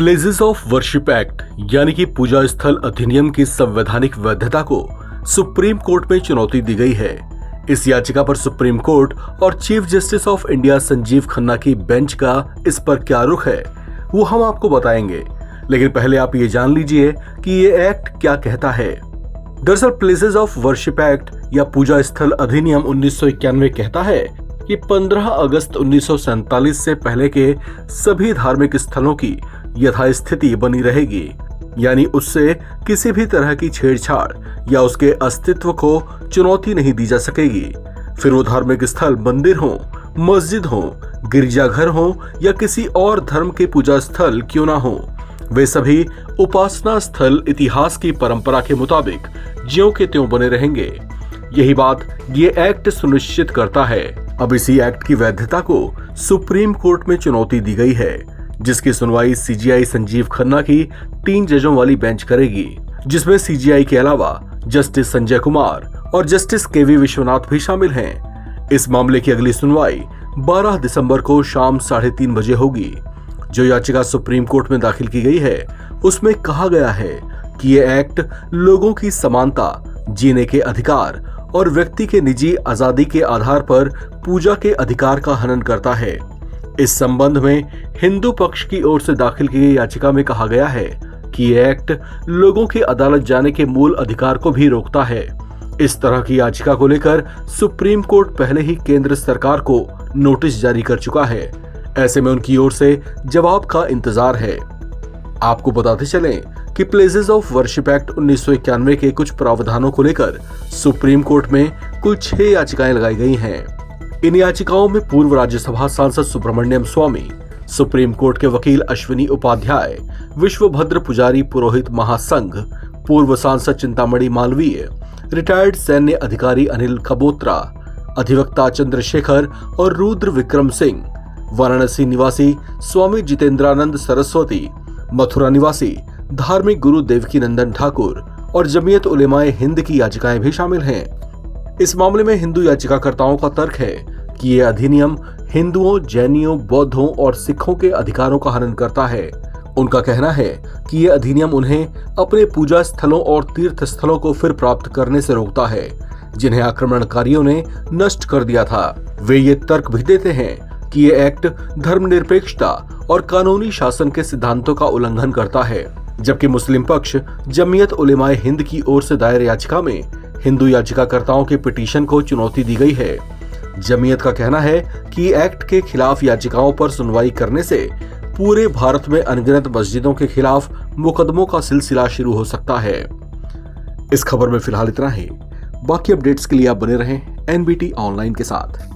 Places of worship act यानी कि पूजा स्थल अधिनियम की संवैधानिक वैधता को सुप्रीम कोर्ट में चुनौती दी गई है। इस याचिका पर सुप्रीम कोर्ट और chief justice of India Sanjeev Khanna की बेंच का इस पर क्या रुख है वो हम आपको बताएंगे, लेकिन पहले आप ये जान लीजिए कि ये एक्ट क्या कहता है। दरअसल प्लेसेस ऑफ वर्शिप एक्ट या पूजा स्थल अधिनियम 1991 कहता है कि 15 अगस्त 1947 से पहले के सभी धार्मिक स्थलों की यथास्थिति बनी रहेगी, यानी उससे किसी भी तरह की छेड़छाड़ या उसके अस्तित्व को चुनौती नहीं दी जा सकेगी। फिर वो धार्मिक स्थल मंदिर हो, मस्जिद हो, गिरजाघर हो या किसी और धर्म के पूजा स्थल क्यों ना हो, वे सभी उपासना स्थल इतिहास की परंपरा के मुताबिक ज्यों के त्यों बने रहेंगे। यही बात ये एक्ट सुनिश्चित करता है। अब इसी एक्ट की वैधता को सुप्रीम कोर्ट में चुनौती दी गई है, जिसकी सुनवाई सीजेआई संजीव खन्ना की 3 जजों वाली बेंच करेगी, जिसमें सीजेआई के अलावा जस्टिस संजय कुमार और जस्टिस केवी विश्वनाथ भी शामिल हैं। इस मामले की अगली सुनवाई 12 दिसंबर को शाम 3:30 बजे होगी। जो याचिका सुप्रीम कोर्ट में दाखिल की गई है उसमें कहा गया है कि ये एक्ट लोगों की समानता, जीने के अधिकार और व्यक्ति के निजी आजादी के आधार पर पूजा के अधिकार का हनन करता है। इस संबंध में हिंदू पक्ष की ओर से दाखिल की गई याचिका में कहा गया है कि ये एक्ट लोगों के अदालत जाने के मूल अधिकार को भी रोकता है। इस तरह की याचिका को लेकर सुप्रीम कोर्ट पहले ही केंद्र सरकार को नोटिस जारी कर चुका है। ऐसे में उनकी ओर से जवाब का इंतजार है। आपको बताते चलें कि प्लेसेस ऑफ वर्शिप एक्ट 1991 के कुछ प्रावधानों को लेकर सुप्रीम कोर्ट में कुल 6 याचिकाएं लगाई गई हैं। इन याचिकाओं में पूर्व राज्यसभा सांसद सुब्रमण्यम स्वामी, सुप्रीम कोर्ट के वकील अश्विनी उपाध्याय, विश्वभद्र पुजारी पुरोहित महासंघ, पूर्व सांसद चिंतामणि मालवीय, रिटायर्ड सैन्य अधिकारी अनिल कबोत्रा, अधिवक्ता चंद्रशेखर और रुद्र विक्रम सिंह, वाराणसी निवासी स्वामी जितेंद्रानंद सरस्वती, मथुरा निवासी धार्मिक गुरु देवकी नंदन ठाकुर और जमीयत उलेमाए हिंद की याचिकाएं भी शामिल हैं। इस मामले में हिंदू याचिकाकर्ताओं का तर्क है कि ये अधिनियम हिंदुओं, जैनियों, बौद्धों और सिखों के अधिकारों का हनन करता है। उनका कहना है कि ये अधिनियम उन्हें अपने पूजा स्थलों और तीर्थ स्थलों को फिर प्राप्त करने से रोकता है, जिन्हें आक्रमणकारियों ने नष्ट कर दिया था। वे ये तर्क भी देते हैं कि ये एक्ट धर्मनिरपेक्षता और कानूनी शासन के सिद्धांतों का उल्लंघन करता है, जबकि मुस्लिम पक्ष जमीयत उलेमाए हिंद की ओर से दायर याचिका में हिंदू याचिकाकर्ताओं के पिटीशन को चुनौती दी गई है। जमीयत का कहना है कि एक्ट के खिलाफ याचिकाओं पर सुनवाई करने से पूरे भारत में अनगिनत मस्जिदों के खिलाफ मुकदमों का सिलसिला शुरू हो सकता है। इस खबर में फिलहाल इतना ही। बाकी अपडेट्स के लिए आप बने रहें एनबीटी ऑनलाइन के साथ।